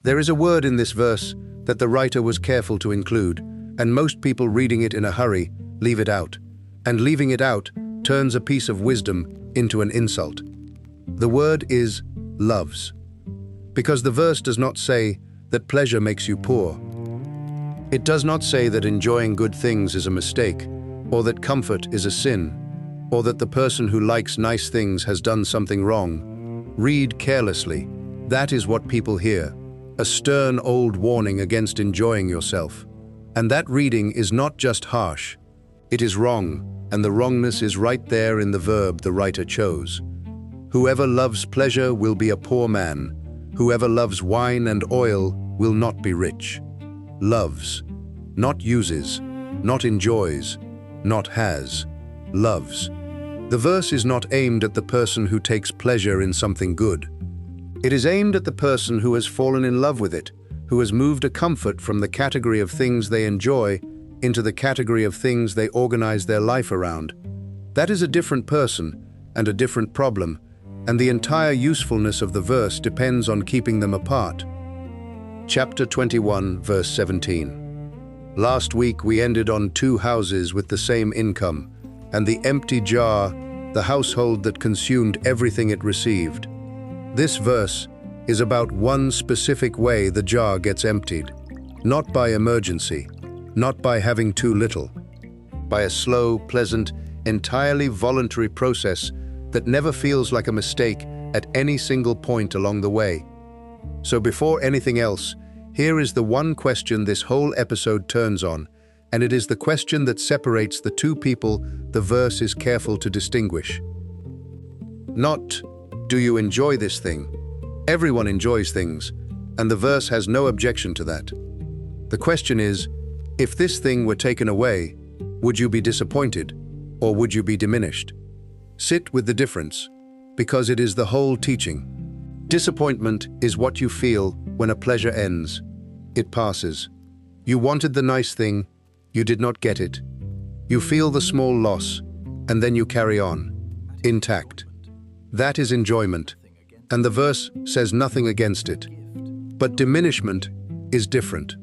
There is a word in this verse that the writer was careful to include, and most people reading it in a hurry leave it out. And leaving it out turns a piece of wisdom into an insult. The word is loves. Because the verse does not say that pleasure makes you poor. It does not say that enjoying good things is a mistake, or that comfort is a sin, or that the person who likes nice things has done something wrong. Read carelessly. That is what people hear, a stern old warning against enjoying yourself. And that reading is not just harsh. It is wrong, and the wrongness is right there in the verb the writer chose. Whoever loves pleasure will be a poor man. Whoever loves wine and oil will not be rich. Loves, not uses, not enjoys, not has, loves. The verse is not aimed at the person who takes pleasure in something good. It is aimed at the person who has fallen in love with it, who has moved a comfort from the category of things they enjoy into the category of things they organize their life around. That is a different person and a different problem, and the entire usefulness of the verse depends on keeping them apart. Chapter 21, verse 17. Last week we ended on 2 houses with the same income, and the empty jar, the household that consumed everything it received. This verse is about one specific way the jar gets emptied, not by emergency, not by having too little, by a slow, pleasant, entirely voluntary process that never feels like a mistake at any single point along the way. So before anything else, here is the one question this whole episode turns on, and it is the question that separates the two people the verse is careful to distinguish. Not, do you enjoy this thing? Everyone enjoys things, and the verse has no objection to that. The question is, if this thing were taken away, would you be disappointed, or would you be diminished? Sit with the difference, because it is the whole teaching. Disappointment is what you feel when a pleasure ends. It passes. You wanted the nice thing, you did not get it. You feel the small loss, and then you carry on, intact. That is enjoyment, and the verse says nothing against it. But diminishment is different.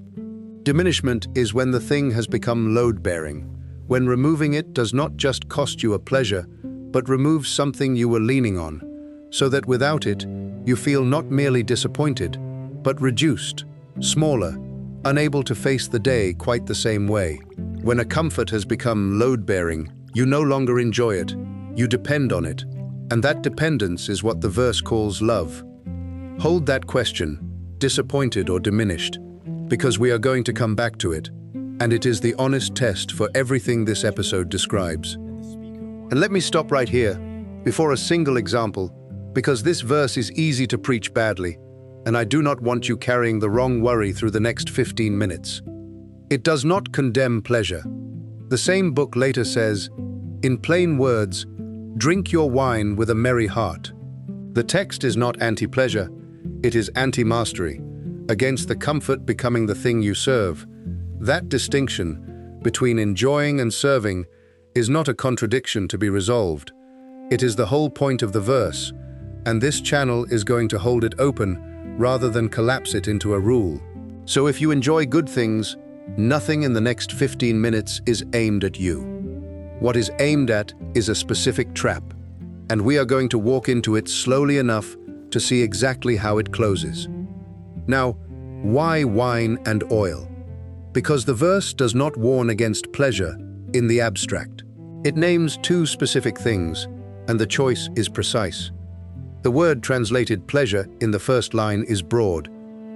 Diminishment is when the thing has become load-bearing, when removing it does not just cost you a pleasure, but removes something you were leaning on, so that without it, you feel not merely disappointed, but reduced, smaller, unable to face the day quite the same way. When a comfort has become load-bearing, you no longer enjoy it, you depend on it, and that dependence is what the verse calls love. Hold that question, disappointed or diminished, because we are going to come back to it, and it is the honest test for everything this episode describes. And let me stop right here, before a single example, because this verse is easy to preach badly, and I do not want you carrying the wrong worry through the next 15 minutes. It does not condemn pleasure. The same book later says, in plain words, drink your wine with a merry heart. The text is not anti-pleasure, it is anti-mastery, against the comfort becoming the thing you serve. That distinction between enjoying and serving is not a contradiction to be resolved. It is the whole point of the verse, and this channel is going to hold it open rather than collapse it into a rule. So if you enjoy good things, nothing in the next 15 minutes is aimed at you. What is aimed at is a specific trap, and we are going to walk into it slowly enough to see exactly how it closes. Now, why wine and oil? Because the verse does not warn against pleasure in the abstract. It names 2 specific things, and the choice is precise. The word translated pleasure in the first line is broad.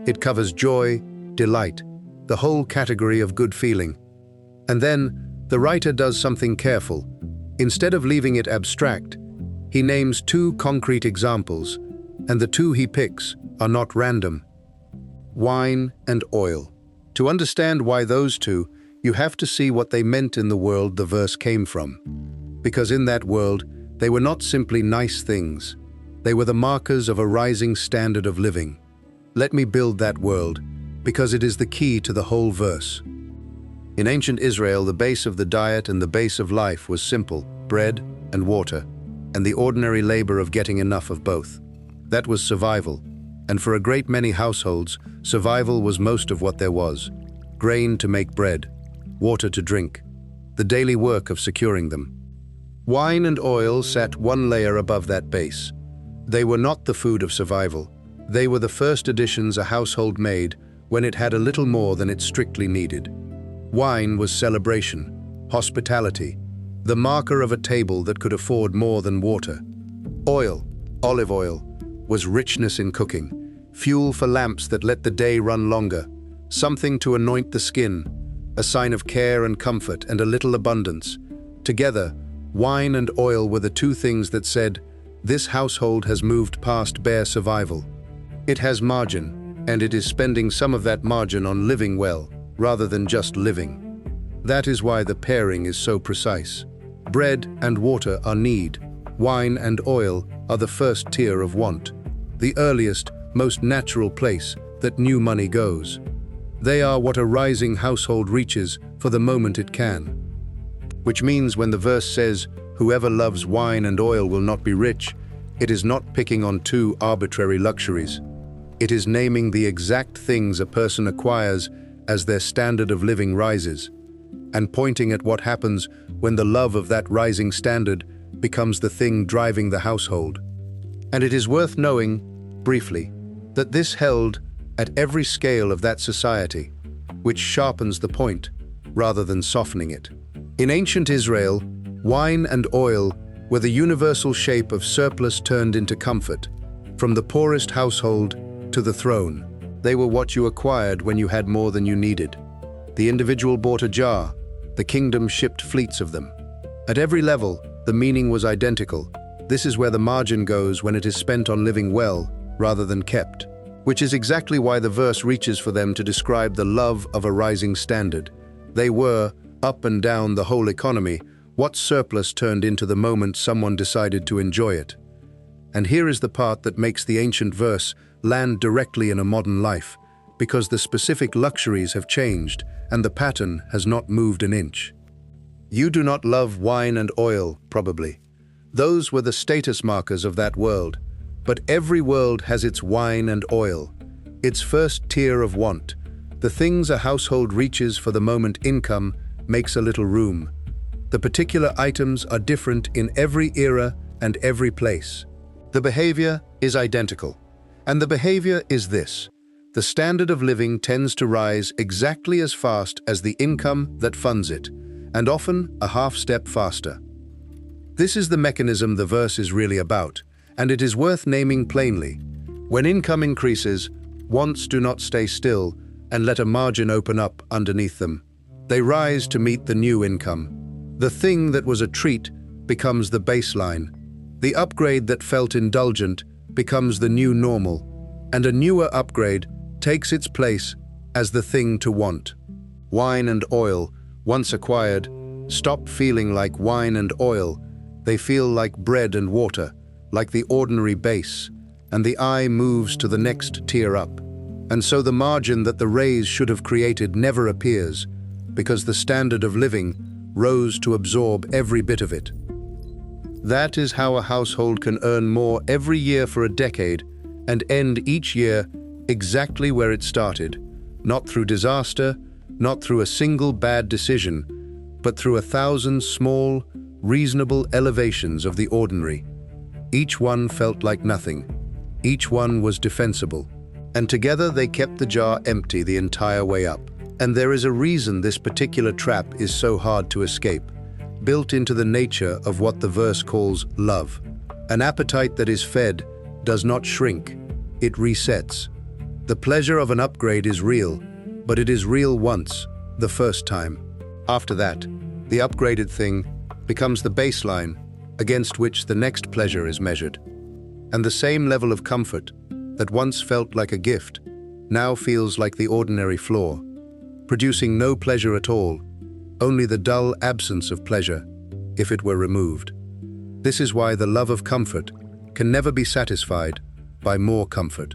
It covers joy, delight, the whole category of good feeling. And then, the writer does something careful. Instead of leaving it abstract, he names 2 concrete examples, and the 2 he picks are not random. Wine and oil. To understand why those 2, you have to see what they meant in the world the verse came from. Because in that world, they were not simply nice things. They were the markers of a rising standard of living. Let me build that world, because it is the key to the whole verse. In ancient Israel, the base of the diet and the base of life was simple, bread and water, and the ordinary labor of getting enough of both. That was survival. and for a great many households, survival was most of what there was. Grain to make bread, water to drink, the daily work of securing them. Wine and oil sat one layer above that base. They were not the food of survival. They were the first additions a household made when it had a little more than it strictly needed. Wine was celebration, hospitality, the marker of a table that could afford more than water. Oil, olive oil, was richness in cooking, fuel for lamps that let the day run longer, something to anoint the skin, a sign of care and comfort and a little abundance. Together, wine and oil were the two things that said, "This household has moved past bare survival. It has margin, and it is spending some of that margin on living well, rather than just living." That is why the pairing is so precise. Bread and water are need. Wine and oil are the first tier of want, the earliest, most natural place that new money goes. They are what a rising household reaches for the moment it can. Which means when the verse says, "Whoever loves wine and oil will not be rich," it is not picking on two arbitrary luxuries. It is naming the exact things a person acquires as their standard of living rises, and pointing at what happens when the love of that rising standard becomes the thing driving the household. And it is worth knowing, briefly, that this held at every scale of that society, which sharpens the point rather than softening it. In ancient Israel, wine and oil were the universal shape of surplus turned into comfort, from the poorest household to the throne. They were what you acquired when you had more than you needed. The individual bought a jar, the kingdom shipped fleets of them. At every level, the meaning was identical. This is where the margin goes when it is spent on living well rather than kept, which is exactly why the verse reaches for them to describe the love of a rising standard. They were, up and down the whole economy, what surplus turned into the moment someone decided to enjoy it. And here is the part that makes the ancient verse land directly in a modern life, because the specific luxuries have changed and the pattern has not moved an inch. You do not love wine and oil, probably. Those were the status markers of that world. But every world has its wine and oil, its first tier of want, the things a household reaches for the moment income makes a little room. The particular items are different in every era and every place. The behavior is identical. And the behavior is this: the standard of living tends to rise exactly as fast as the income that funds it, and often a half step faster. This is the mechanism the verse is really about, and it is worth naming plainly. When income increases, wants do not stay still and let a margin open up underneath them. They rise to meet the new income. The thing that was a treat becomes the baseline. The upgrade that felt indulgent becomes the new normal, and a newer upgrade takes its place as the thing to want. Wine and oil, once acquired, stop feeling like wine and oil. They feel like bread and water, like the ordinary base, and the eye moves to the next tier up. And so the margin that the raise should have created never appears, because the standard of living rose to absorb every bit of it. That is how a household can earn more every year for a decade and end each year exactly where it started, not through disaster, not through a single bad decision, but through 1,000 small, reasonable elevations of the ordinary. Each one felt like nothing. Each one was defensible. And together they kept the jar empty the entire way up. And there is a reason this particular trap is so hard to escape, built into the nature of what the verse calls love. An appetite that is fed does not shrink, it resets. The pleasure of an upgrade is real, but it is real once, the first time. After that, the upgraded thing becomes the baseline against which the next pleasure is measured. And the same level of comfort that once felt like a gift now feels like the ordinary floor, producing no pleasure at all, only the dull absence of pleasure if it were removed. This is why the love of comfort can never be satisfied by more comfort.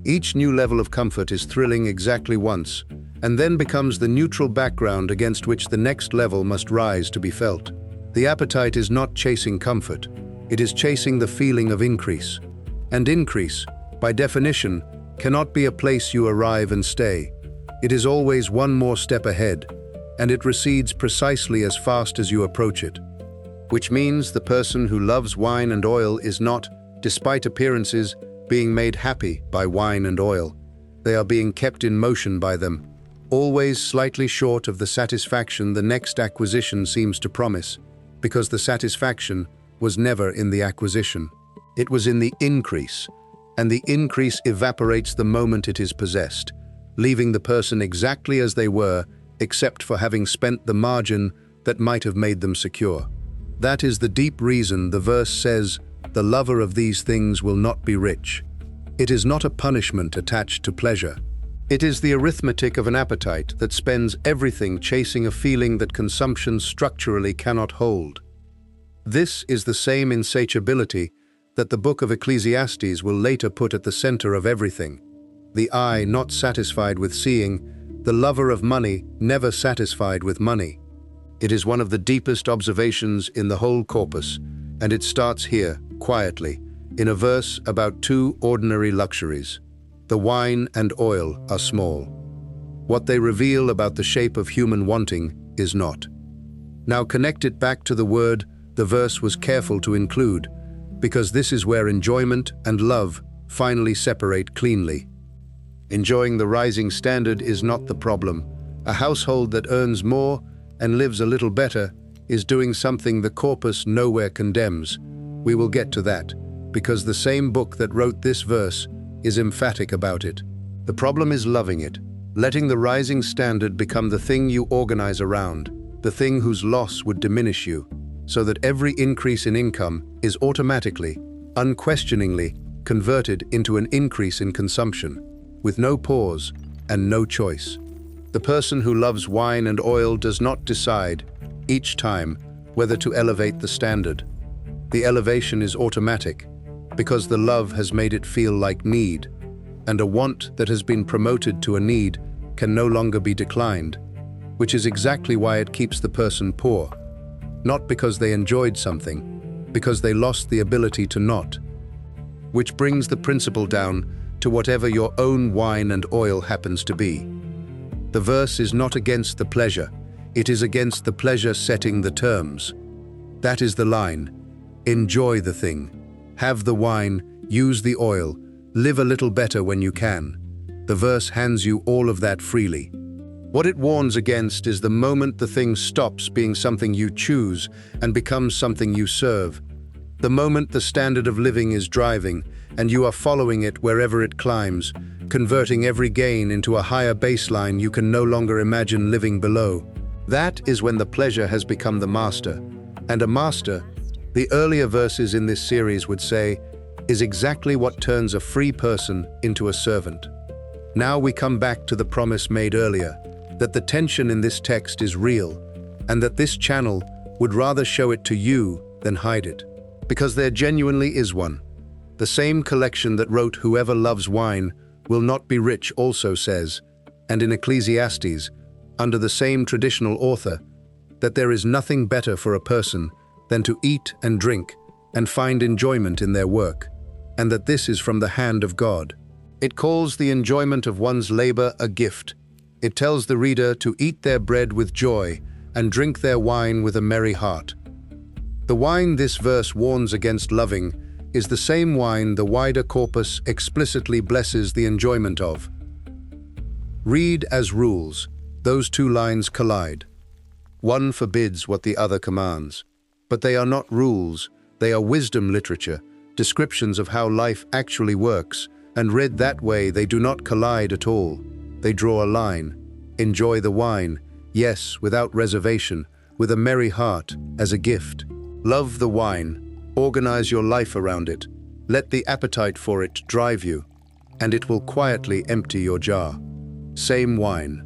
Each new level of comfort is thrilling exactly once, and then becomes the neutral background against which the next level must rise to be felt. The appetite is not chasing comfort, it is chasing the feeling of increase. And increase, by definition, cannot be a place you arrive and stay. It is always one more step ahead, and it recedes precisely as fast as you approach it. Which means the person who loves wine and oil is not, despite appearances, being made happy by wine and oil. They are being kept in motion by them, always slightly short of the satisfaction the next acquisition seems to promise, because the satisfaction was never in the acquisition. It was in the increase, and the increase evaporates the moment it is possessed, leaving the person exactly as they were, except for having spent the margin that might have made them secure. That is the deep reason the verse says, "The lover of these things will not be rich." It is not a punishment attached to pleasure. It is the arithmetic of an appetite that spends everything chasing a feeling that consumption structurally cannot hold. This is the same insatiability that the book of Ecclesiastes will later put at the center of everything. The eye not satisfied with seeing, the lover of money never satisfied with money. It is one of the deepest observations in the whole corpus, and it starts here, quietly, in a verse about two ordinary luxuries. The wine and oil are small. What they reveal about the shape of human wanting is not. Now connect it back to the word the verse was careful to include, because this is where enjoyment and love finally separate cleanly. Enjoying the rising standard is not the problem. A household that earns more and lives a little better is doing something the corpus nowhere condemns. We will get to that, because the same book that wrote this verse is emphatic about it. The problem is loving it, letting the rising standard become the thing you organize around, the thing whose loss would diminish you, so that every increase in income is automatically, unquestioningly, converted into an increase in consumption, with no pause and no choice. The person who loves wine and oil does not decide, each time, whether to elevate the standard. The elevation is automatic, because the love has made it feel like need, and a want that has been promoted to a need can no longer be declined, which is exactly why it keeps the person poor. Not because they enjoyed something, because they lost the ability to not. Which brings the principle down to whatever your own wine and oil happens to be. The verse is not against the pleasure, it is against the pleasure setting the terms. That is the line. Enjoy the thing. Have the wine, use the oil, live a little better when you can. The verse hands you all of that freely. What it warns against is the moment the thing stops being something you choose and becomes something you serve. The moment the standard of living is driving and you are following it wherever it climbs, converting every gain into a higher baseline you can no longer imagine living below. That is when the pleasure has become the master. And a master, the earlier verses in this series would say, is exactly what turns a free person into a servant. Now we come back to the promise made earlier, that the tension in this text is real, and that this channel would rather show it to you than hide it. Because there genuinely is one. The same collection that wrote "Whoever loves wine will not be rich" also says, and in Ecclesiastes, under the same traditional author, that there is nothing better for a person than to eat and drink and find enjoyment in their work, and that this is from the hand of God. It calls the enjoyment of one's labor a gift. It tells the reader to eat their bread with joy and drink their wine with a merry heart. The wine this verse warns against loving is the same wine the wider corpus explicitly blesses the enjoyment of. Read as rules, those two lines collide. One forbids what the other commands. But they are not rules, they are wisdom literature, descriptions of how life actually works, and read that way they do not collide at all. They draw a line. Enjoy the wine, yes, without reservation, with a merry heart, as a gift. Love the wine, organize your life around it, let the appetite for it drive you, and it will quietly empty your jar. Same wine.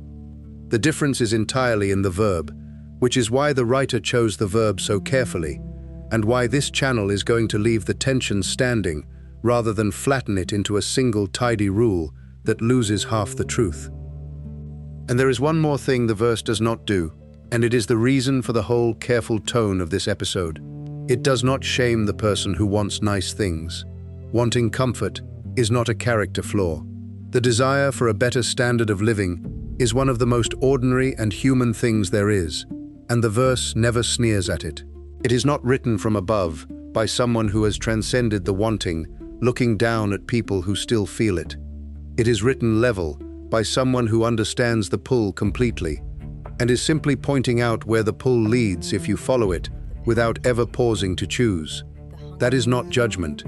The difference is entirely in the verb, which is why the writer chose the verb so carefully, and why this channel is going to leave the tension standing, rather than flatten it into a single tidy rule that loses half the truth. And there is one more thing the verse does not do, and it is the reason for the whole careful tone of this episode. It does not shame the person who wants nice things. Wanting comfort is not a character flaw. The desire for a better standard of living is one of the most ordinary and human things there is, and the verse never sneers at it. It is not written from above by someone who has transcended the wanting, looking down at people who still feel it. It is written level by someone who understands the pull completely and is simply pointing out where the pull leads if you follow it without ever pausing to choose. That is not judgment.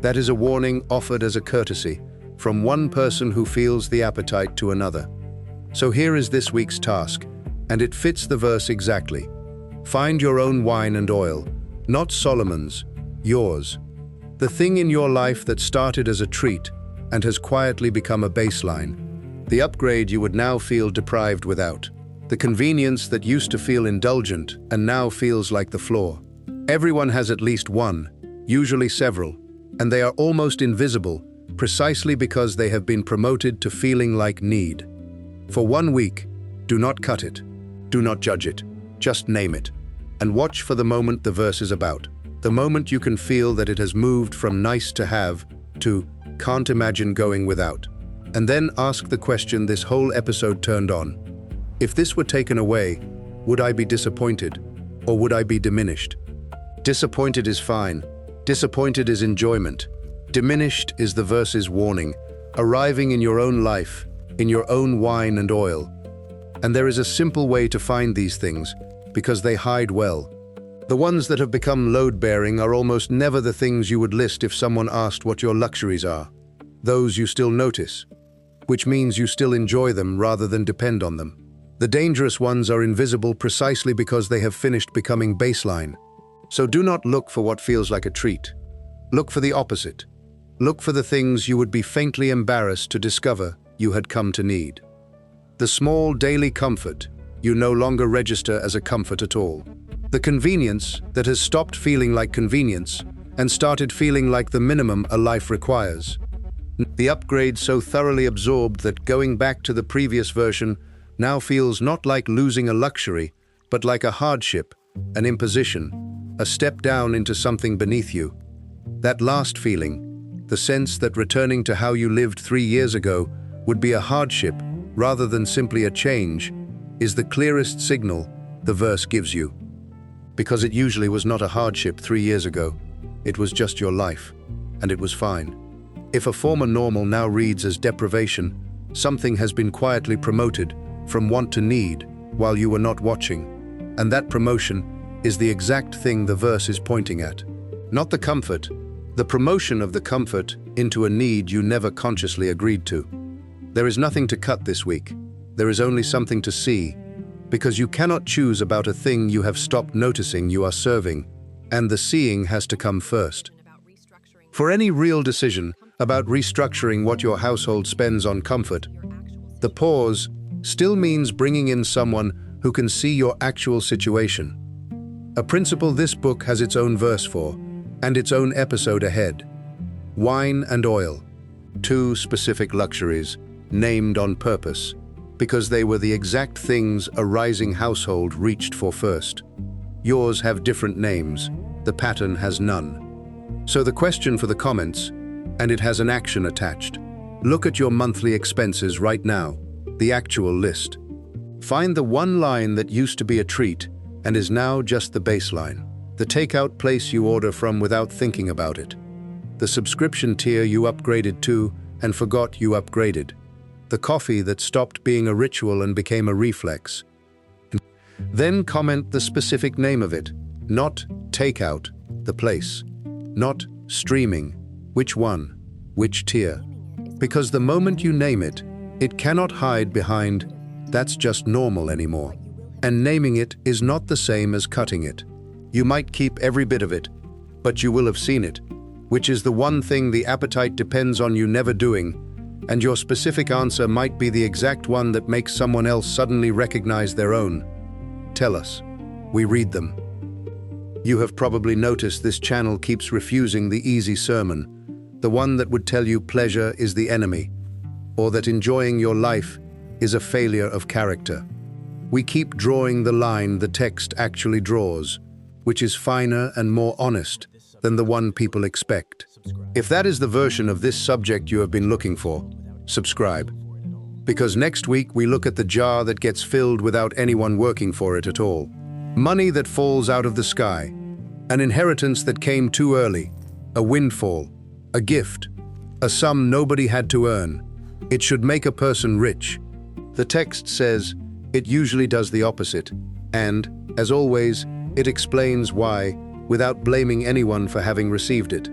That is a warning offered as a courtesy from one person who feels the appetite to another. So here is this week's task, and it fits the verse exactly. Find your own wine and oil, not Solomon's, yours. The thing in your life that started as a treat and has quietly become a baseline. The upgrade you would now feel deprived without. The convenience that used to feel indulgent and now feels like the floor. Everyone has at least one, usually several, and they are almost invisible precisely because they have been promoted to feeling like need. For 1 week, do not cut it. Do not judge it. Just name it. And watch for the moment the verse is about. The moment you can feel that it has moved from nice to have to can't imagine going without. And then ask the question this whole episode turned on. If this were taken away, would I be disappointed or would I be diminished? Disappointed is fine. Disappointed is enjoyment. Diminished is the verse's warning, arriving in your own life, in your own wine and oil. And there is a simple way to find these things, because they hide well. The ones that have become load-bearing are almost never the things you would list if someone asked what your luxuries are. Those you still notice, which means you still enjoy them rather than depend on them. The dangerous ones are invisible precisely because they have finished becoming baseline. So do not look for what feels like a treat. Look for the opposite. Look for the things you would be faintly embarrassed to discover you had come to need. The small daily comfort you no longer register as a comfort at all. The convenience that has stopped feeling like convenience and started feeling like the minimum a life requires. The upgrade so thoroughly absorbed that going back to the previous version now feels not like losing a luxury, but like a hardship, an imposition, a step down into something beneath you. That last feeling, the sense that returning to how you lived 3 years ago would be a hardship rather than simply a change, is the clearest signal the verse gives you. Because it usually was not a hardship 3 years ago, it was just your life, and it was fine. If a former normal now reads as deprivation, something has been quietly promoted from want to need while you were not watching, and that promotion is the exact thing the verse is pointing at. Not the comfort, the promotion of the comfort into a need you never consciously agreed to. There is nothing to cut this week. There is only something to see, because you cannot choose about a thing you have stopped noticing you are serving, and the seeing has to come first. For any real decision about restructuring what your household spends on comfort, the pause still means bringing in someone who can see your actual situation. A principle this book has its own verse for, and its own episode ahead. Wine and oil, 2 specific luxuries, named on purpose, because they were the exact things a rising household reached for first. Yours have different names, the pattern has none. So the question for the comments, and it has an action attached. Look at your monthly expenses right now, the actual list. Find the one line that used to be a treat and is now just the baseline. The takeout place you order from without thinking about it. The subscription tier you upgraded to and forgot you upgraded. The coffee that stopped being a ritual and became a reflex. Then comment the specific name of it, not takeout, the place, not streaming, which one, which tier. Because the moment you name it, it cannot hide behind, that's just normal anymore. And naming it is not the same as cutting it. You might keep every bit of it, but you will have seen it, which is the one thing the appetite depends on you never doing, and your specific answer might be the exact one that makes someone else suddenly recognize their own. Tell us. We read them. You have probably noticed this channel keeps refusing the easy sermon, the one that would tell you pleasure is the enemy, or that enjoying your life is a failure of character. We keep drawing the line the text actually draws, which is finer and more honest than the one people expect. If that is the version of this subject you have been looking for, subscribe. Because next week we look at the jar that gets filled without anyone working for it at all. Money that falls out of the sky. An inheritance that came too early. A windfall. A gift. A sum nobody had to earn. It should make a person rich. The text says it usually does the opposite, and, as always, it explains why, without blaming anyone for having received it.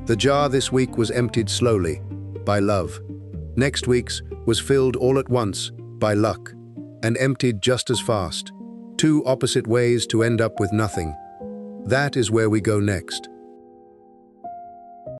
The jar this week was emptied slowly, by love. Next week's was filled all at once, by luck, and emptied just as fast. Two opposite ways to end up with nothing. That is where we go next.